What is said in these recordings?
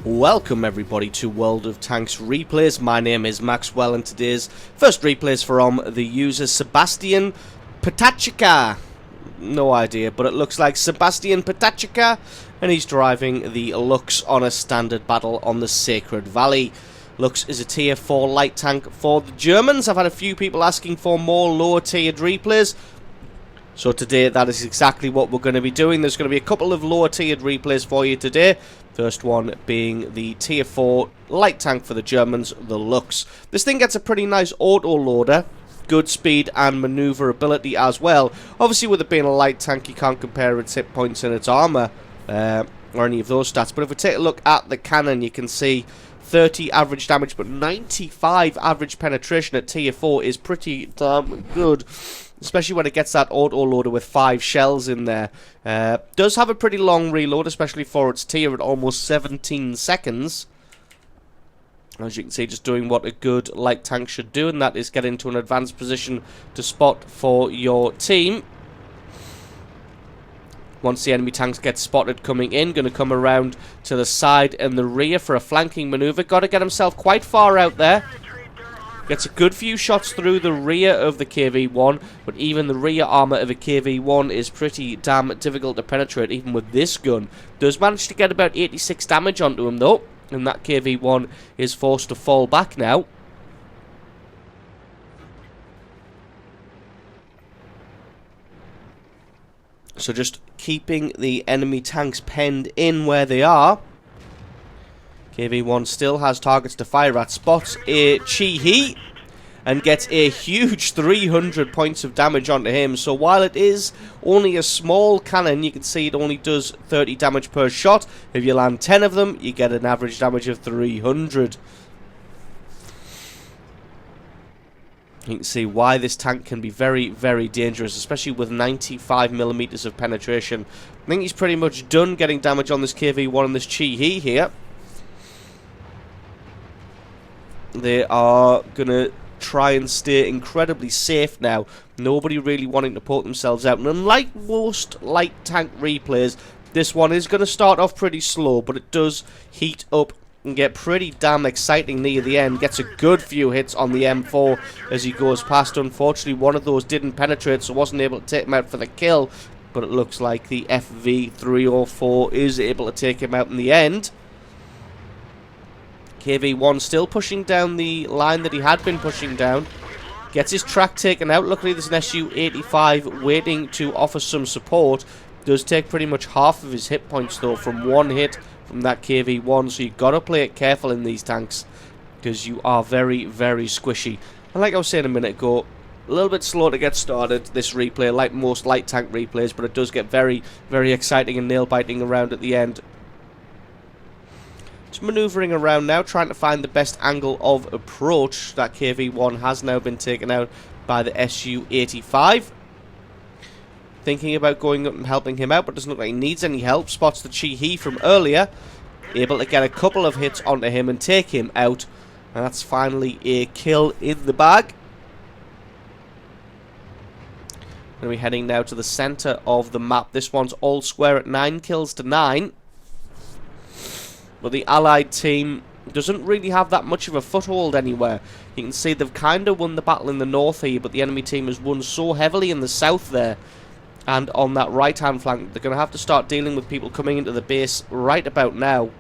Welcome everybody to World of Tanks replays. My name is Maxwell and today's first replay is from the user Sebastian Patachika. No idea, but it looks like Sebastian Patachika, and he's driving the Luchs on a standard battle on the Sacred Valley. Luchs is a tier 4 light tank for the Germans. I've had a few people asking for more lower tiered replays, so today that is exactly what we're going to be doing. There's going to be a couple of lower tiered replays for you today. First one being the tier 4 light tank for the Germans, the Luchs. This thing gets a pretty nice auto loader, good speed and maneuverability as well. Obviously with it being a light tank you can't compare its hit points and its armor or any of those stats. But if we take a look at the cannon, you can see 30 average damage but 95 average penetration at tier 4 is pretty damn good. Especially when it gets that auto-loader with 5 shells in there. Does have a pretty long reload, especially for its tier at almost 17 seconds. As you can see, just doing what a good light tank should do, and that is get into an advanced position to spot for your team. Once the enemy tanks get spotted coming in, going to come around to the side and the rear for a flanking maneuver. Got to get himself quite far out there. Gets a good few shots through the rear of the KV-1, but even the rear armor of a KV-1 is pretty damn difficult to penetrate, even with this gun. Does manage to get about 86 damage onto him, though, and that KV-1 is forced to fall back now. So just keeping the enemy tanks penned in where they are. KV-1 still has targets to fire at, spots a Chi-He and gets a huge 300 points of damage onto him. So while it is only a small cannon, you can see it only does 30 damage per shot. If you land 10 of them, you get an average damage of 300. You can see why this tank can be very, very dangerous, especially with 95mm of penetration. I think he's pretty much done getting damage on this KV-1 and this Chi-He here. They are going to try and stay incredibly safe now. Nobody really wanting to poke themselves out. And unlike most light tank replays, this one is going to start off pretty slow, but it does heat up and get pretty damn exciting near the end. Gets a good few hits on the M4 as he goes past. Unfortunately, one of those didn't penetrate, so wasn't able to take him out for the kill. But it looks like the FV304 is able to take him out in the end. KV-1 still pushing down the line that he had been pushing down. Gets his track taken out. Luckily there's an Su-85 waiting to offer some support. Does take pretty much half of his hit points though from one hit from that KV-1. So you've got to play it careful in these tanks, because you are very, very squishy. And like I was saying a minute ago, a little bit slow to get started, this replay, like most light tank replays. But it does get very, very exciting and nail-biting around at the end. It's maneuvering around now, trying to find the best angle of approach. That KV-1 has now been taken out by the Su-85. Thinking about going up and helping him out, but doesn't look like he needs any help. Spots the Chi-He from earlier. Able to get a couple of hits onto him and take him out. And that's finally a kill in the bag. Going to be heading now to the centre of the map. This one's all square at 9 kills to 9. But the Allied team doesn't really have that much of a foothold anywhere. You can see they've kind of won the battle in the north here, but the enemy team has won so heavily in the south there. And on that right-hand flank, they're going to have to start dealing with people coming into the base right about now.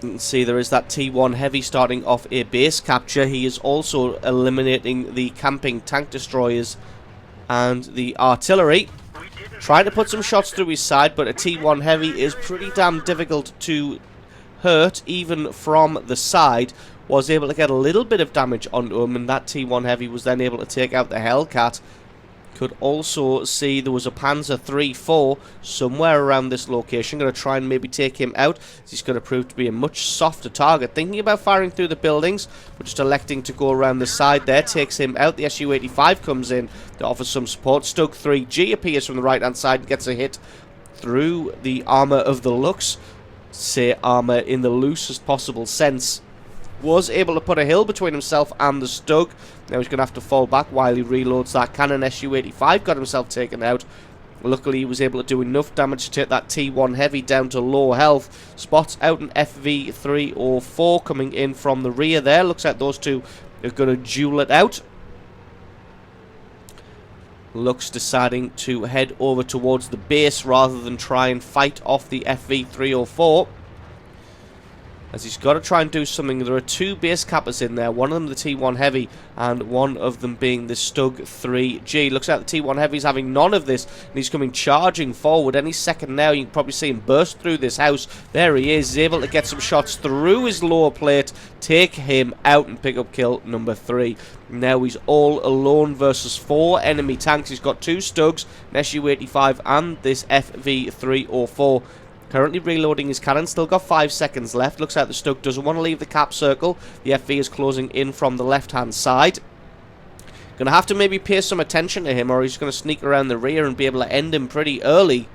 You can see there is that T1 Heavy starting off a base capture. He is also eliminating the camping tank destroyers and the artillery. Trying to put some shots through his side, but a T1 Heavy is pretty damn difficult to hurt, even from the side. Was able to get a little bit of damage onto him, and that T1 Heavy was then able to take out the Hellcat. Could also see there was a Panzer III-4 somewhere around this location. Going to try and maybe take him out. He's going to prove to be a much softer target. Thinking about firing through the buildings, but just electing to go around the side there. Takes him out. The Su-85 comes in to offer some support. Stug 3G appears from the right-hand side and gets a hit through the armor of the Luchs. Say armor in the loosest possible sense. Was able to put a hill between himself and the Stug. Now he's going to have to fall back while he reloads that cannon. Su-85 got himself taken out. Luckily, he was able to do enough damage to take that T1 Heavy down to low health. Spots out an FV304 coming in from the rear there. Looks like those two are going to duel it out. Luchs deciding to head over towards the base rather than try and fight off the FV304. As he's got to try and do something. There are two base cappers in there. One of them the T1 Heavy and one of them being the Stug 3G. Looks like the T1 Heavy's having none of this and he's coming charging forward. Any second now you can probably see him burst through this house. There he is. He's able to get some shots through his lower plate, take him out and pick up kill number 3. Now he's all alone versus 4 enemy tanks. He's got 2 Stugs, an SU-85 and this FV304. Currently reloading his cannon, still got 5 seconds left. Looks like the Stug doesn't want to leave the cap circle. The FV is closing in from the left-hand side. Gonna have to maybe pay some attention to him or he's gonna sneak around the rear and be able to end him pretty early.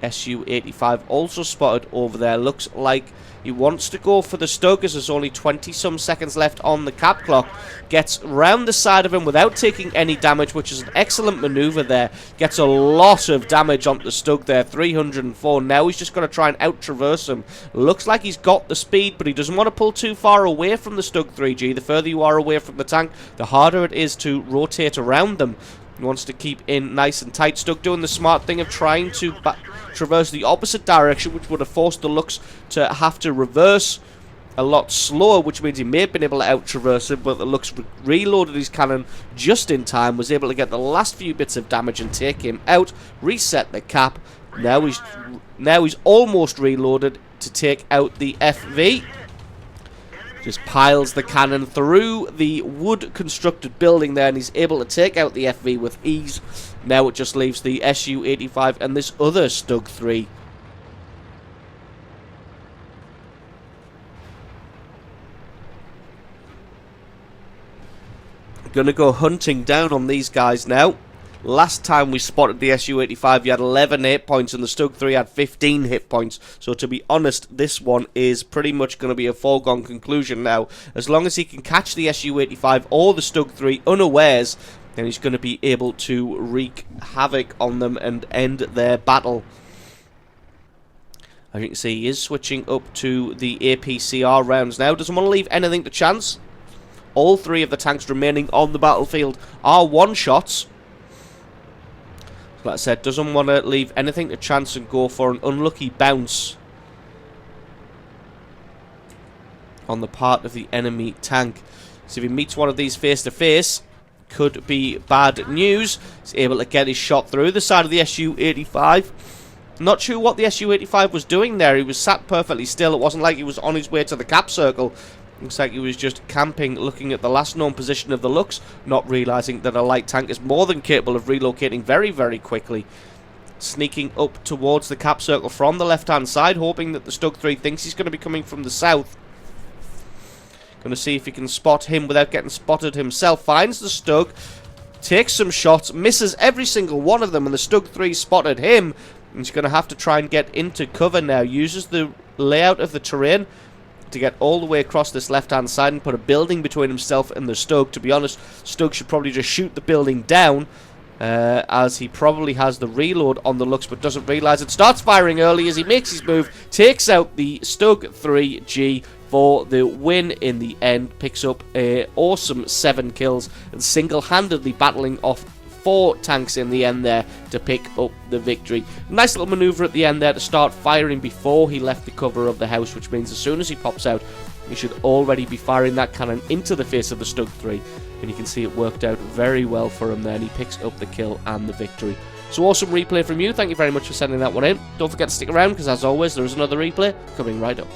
SU-85 also spotted over there. Looks like he wants to go for the Stug as there's only 20-some seconds left on the cap clock. Gets round the side of him without taking any damage, which is an excellent maneuver there. Gets a lot of damage onto the Stug there, 304. Now he's just going to try and out-traverse him. Looks like he's got the speed, but he doesn't want to pull too far away from the Stug 3G. The further you are away from the tank, the harder it is to rotate around them. He wants to keep in nice and tight. Stug doing the smart thing of trying to traverse the opposite direction, which would have forced the Luchs to have to reverse a lot slower, which means he may have been able to out-traverse him, but the Luchs reloaded his cannon just in time, was able to get the last few bits of damage and take him out, reset the cap. Now he's almost reloaded to take out the FV. Just piles the cannon through the wood-constructed building there, and he's able to take out the FV with ease. Now it just leaves the SU-85 and this other Stug 3. Gonna go hunting down on these guys now. Last time we spotted the SU-85, you had 11 hit points and the Stug 3 had 15 hit points. So to be honest, this one is pretty much going to be a foregone conclusion now. As long as he can catch the SU-85 or the Stug 3 unawares, then he's going to be able to wreak havoc on them and end their battle. As you can see, he is switching up to the APCR rounds now. Doesn't want to leave anything to chance. All 3 of the tanks remaining on the battlefield are one-shots. Like I said, doesn't want to leave anything to chance and go for an unlucky bounce on the part of the enemy tank. So if he meets one of these face to face, could be bad news. He's able to get his shot through the side of the SU-85. Not sure what the SU-85 was doing there. He was sat perfectly still. It wasn't like he was on his way to the cap circle. Looks like he was just camping, looking at the last known position of the Luchs, not realising that a light tank is more than capable of relocating very, very quickly. Sneaking up towards the cap circle from the left-hand side, hoping that the Stug 3 thinks he's going to be coming from the south. Going to see if he can spot him without getting spotted himself. Finds the Stug, takes some shots, misses every single one of them, and the Stug 3 spotted him. He's going to have to try and get into cover now. Uses the layout of the terrain to get all the way across this left-hand side and put a building between himself and the Stug. To be honest, Stug should probably just shoot the building down, as he probably has the reload on the Luchs, but doesn't realise it. Starts firing early as he makes his move, takes out the Stug 3G for the win in the end. Picks up a awesome 7 kills and single-handedly battling off 4 tanks in the end there to pick up the victory. Nice little manoeuvre at the end there to start firing before he left the cover of the house, which means as soon as he pops out, he should already be firing that cannon into the face of the Stug 3. And you can see it worked out very well for him there, and he picks up the kill and the victory. So awesome replay from you. Thank you very much for sending that one in. Don't forget to stick around, because as always, there is another replay coming right up.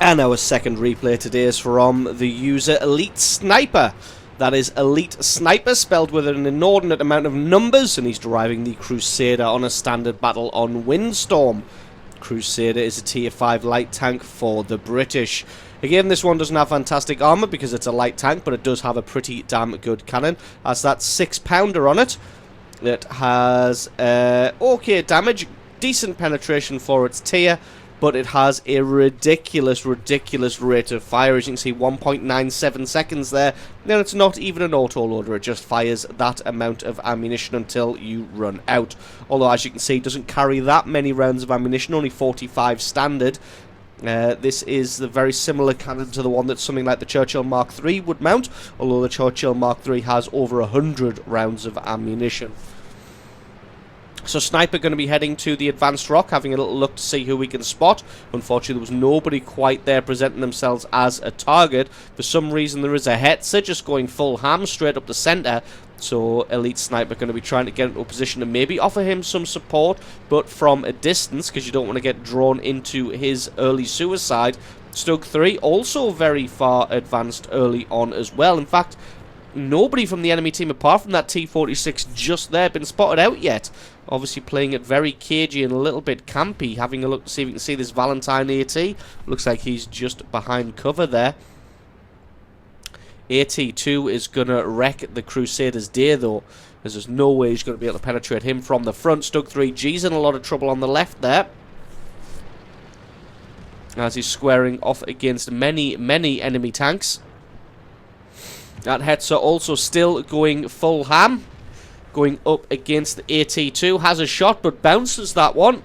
And our second replay today is from the user Elite Sniper. That is Elite Sniper, spelled with an inordinate amount of numbers, and he's driving the Crusader on a standard battle on Windstorm. Crusader is a tier 5 light tank for the British. Again, this one doesn't have fantastic armour because it's a light tank, but it does have a pretty damn good cannon. Has that 6-pounder on it. It has okay damage, decent penetration for its tier. but it has a ridiculous rate of fire. As you can see, 1.97 seconds there. Then it's not even an auto-loader, it just fires that amount of ammunition until you run out. Although, as you can see, it doesn't carry that many rounds of ammunition, only 45 standard. This is the very similar cannon to the one that something like the Churchill Mark III would mount, although the Churchill Mark III has over 100 rounds of ammunition. So Sniper going to be heading to the advanced rock, having a little look to see who we can spot. Unfortunately, there was nobody quite there presenting themselves as a target. For some reason, there is a Hetzer just going full ham straight up the centre. So Elite Sniper going to be trying to get into a position to maybe offer him some support, but from a distance, because you don't want to get drawn into his early suicide. Stug 3 also very far advanced early on as well. In fact, nobody from the enemy team apart from that T-46 just there been spotted out yet. Obviously playing it very cagey and a little bit campy. Having a look to see if we can see this Valentine AT. Looks like he's just behind cover there. AT2 is going to wreck the Crusader's day though, as there's no way he's going to be able to penetrate him from the front. Stug 3G's in a lot of trouble on the left there, as he's squaring off against many enemy tanks. That Hetzer also still going full ham, going up against the AT2. Has a shot but bounces that one.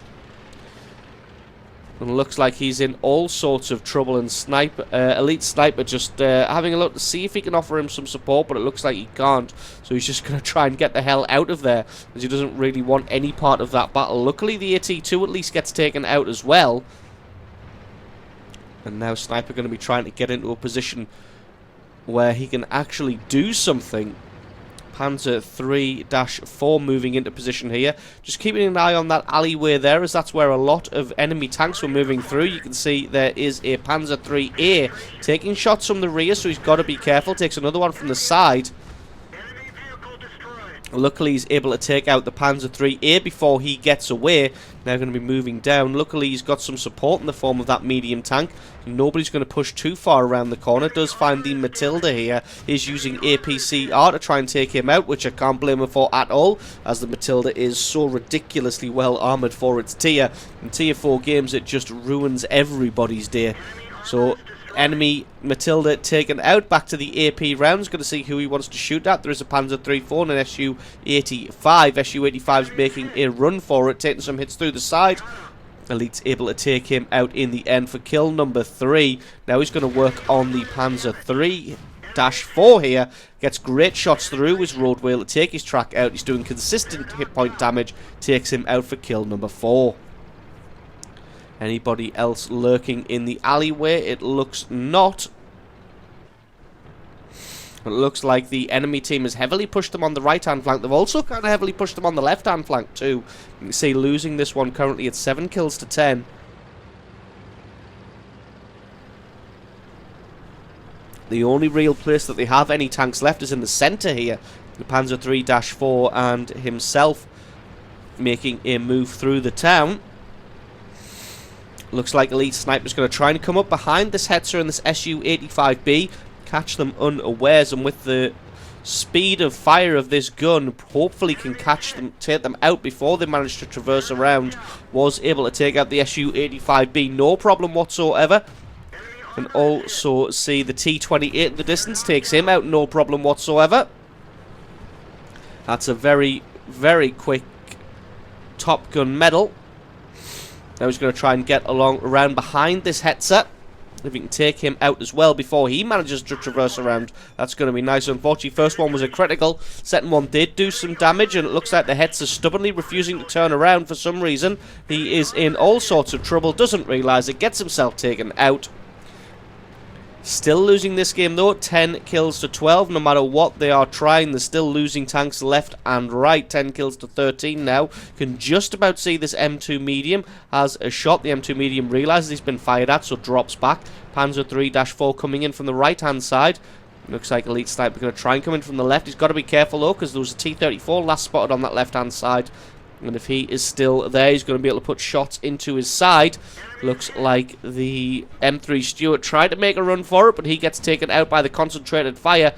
And looks like he's in all sorts of trouble. And Elite Sniper just having a look to see if he can offer him some support, but it looks like he can't. So he's just going to try and get the hell out of there, as he doesn't really want any part of that battle. Luckily, the AT2 at least gets taken out as well. And now Sniper going to be trying to get into a position where he can actually do something. Panzer 3-4 moving into position here. Just keeping an eye on that alleyway there, as that's where a lot of enemy tanks were moving through. You can see there is a Panzer 3A taking shots from the rear, so he's got to be careful. Takes another one from the side. Luckily, he's able to take out the Panzer 3A before he gets away. Now going to be moving down. Luckily, he's got some support in the form of that medium tank. Nobody's going to push too far around the corner. Does find the Matilda here. He's using APCR to try and take him out, which I can't blame him for at all, as the Matilda is so ridiculously well armoured for its tier. In tier 4 games, it just ruins everybody's day. So enemy Matilda taken out. Back to the AP rounds. Going to see who he wants to shoot at. There is a Panzer 3-4 and an SU-85. SU-85 is making a run for it, taking some hits through the side. Elite's able to take him out in the end for kill number 3. Now he's going to work on the Panzer 3-4 here. Gets great shots through his road wheel to take his track out. He's doing consistent hit point damage. Takes him out for kill number 4. Anybody else lurking in the alleyway? It looks not. It looks like the enemy team has heavily pushed them on the right-hand flank. They've also kind of heavily pushed them on the left-hand flank too. You can see losing this one currently at 7 kills to 10. The only real place that they have any tanks left is in the centre here. The Panzer 3-4 and himself making a move through the town. Looks like Elite Sniper's going to try and come up behind this Hetzer and this SU-85B, catch them unawares, and with the speed of fire of this gun, hopefully can catch them, take them out before they manage to traverse around. Was able to take out the SU-85B, no problem whatsoever. And also see the T-28 in the distance, takes him out, no problem whatsoever. That's a very quick Top Gun medal. Now he's going to try and get around behind this Hetzer. If he can take him out as well before he manages to traverse around, that's going to be nice. Unfortunately, first one was a critical. Second one did do some damage, and it looks like the Hetzer stubbornly refusing to turn around for some reason. He is in all sorts of trouble, doesn't realise it, gets himself taken out. Still losing this game though, 10 kills to 12. No matter what they are trying, they're still losing tanks left and right. 10 kills to 13 now. Can just about see this M2 medium has a shot. The M2 medium realises he's been fired at, so drops back. Panzer 3-4 coming in from the right hand side. Looks like Elite Sniper going to try and come in from the left. He's got to be careful though, because there was a T-34 last spotted on that left hand side. And if he is still there, he's going to be able to put shots into his side. Looks like the M3 Stuart tried to make a run for it, but he gets taken out by the concentrated fire.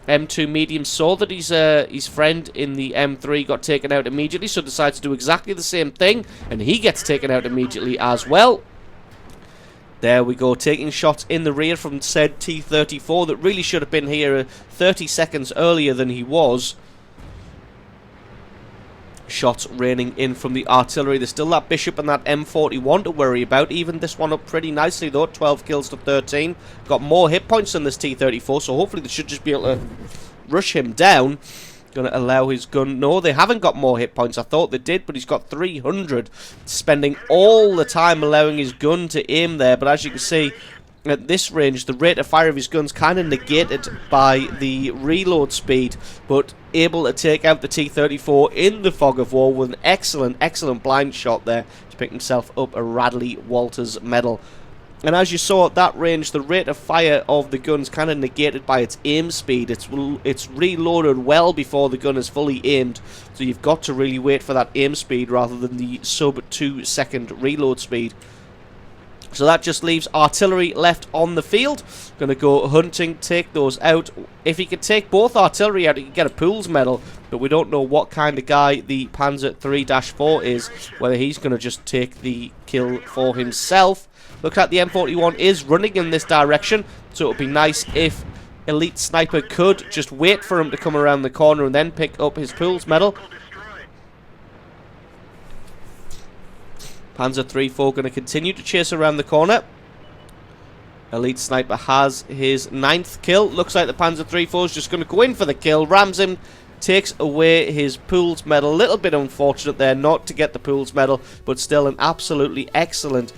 M2 medium saw that his friend in the M3 got taken out immediately, so decides to do exactly the same thing, and he gets taken out immediately as well. There we go, taking shots in the rear from said T-34 that really should have been here 30 seconds earlier than he was. Shots raining in from the artillery. There's still that Bishop and that M41 to worry about. Even this one up pretty nicely though, 12 kills to 13. Got more hit points than this T-34, so hopefully they should just be able to rush him down. Going to allow his gun. No, they haven't got more hit points. I thought they did, but he's got 300. Spending all the time allowing his gun to aim there. But as you can see, at this range, the rate of fire of his gun's kind of negated by the reload speed. But able to take out the T-34 in the fog of war with an excellent blind shot there to pick himself up a Radley Walters medal. And as you saw at that range, the rate of fire of the gun's kind of negated by its aim speed. It's reloaded well before the gun is fully aimed, so you've got to really wait for that aim speed rather than the sub 2 second reload speed. So that just leaves artillery left on the field. Going to go hunting, take those out. If he could take both artillery out, he could get a Pools medal, but we don't know what kind of guy the Panzer 3-4 is, whether he's going to just take the kill for himself. Looks like the M41 is running in this direction, so it would be nice if Elite Sniper could just wait for him to come around the corner and then pick up his Pools medal. Panzer 3-4 going to continue to chase around the corner. Elite Sniper has his 9th kill. Looks like the Panzer 3-4 is just going to go in for the kill. Rams him, takes away his Pools medal. A little bit unfortunate there not to get the Pools medal, but still an absolutely excellent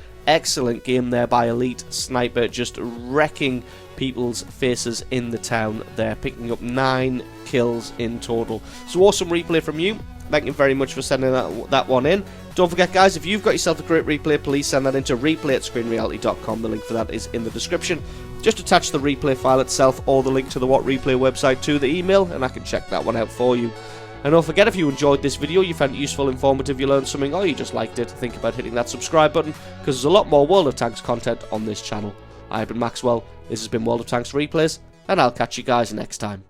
game there by Elite Sniper, just wrecking people's faces in the town there, picking up 9 kills in total. So awesome replay from you. Thank you very much for sending that one in. Don't forget, guys, if you've got yourself a great replay, please send that into replay@screenreality.com. The link for that is in the description. Just attach the replay file itself or the link to the What Replay website to the email, and I can check that one out for you. And don't forget, if you enjoyed this video, you found it useful, informative, you learned something, or you just liked it, think about hitting that subscribe button, because there's a lot more World of Tanks content on this channel. I've been Maxwell, this has been World of Tanks Replays, and I'll catch you guys next time.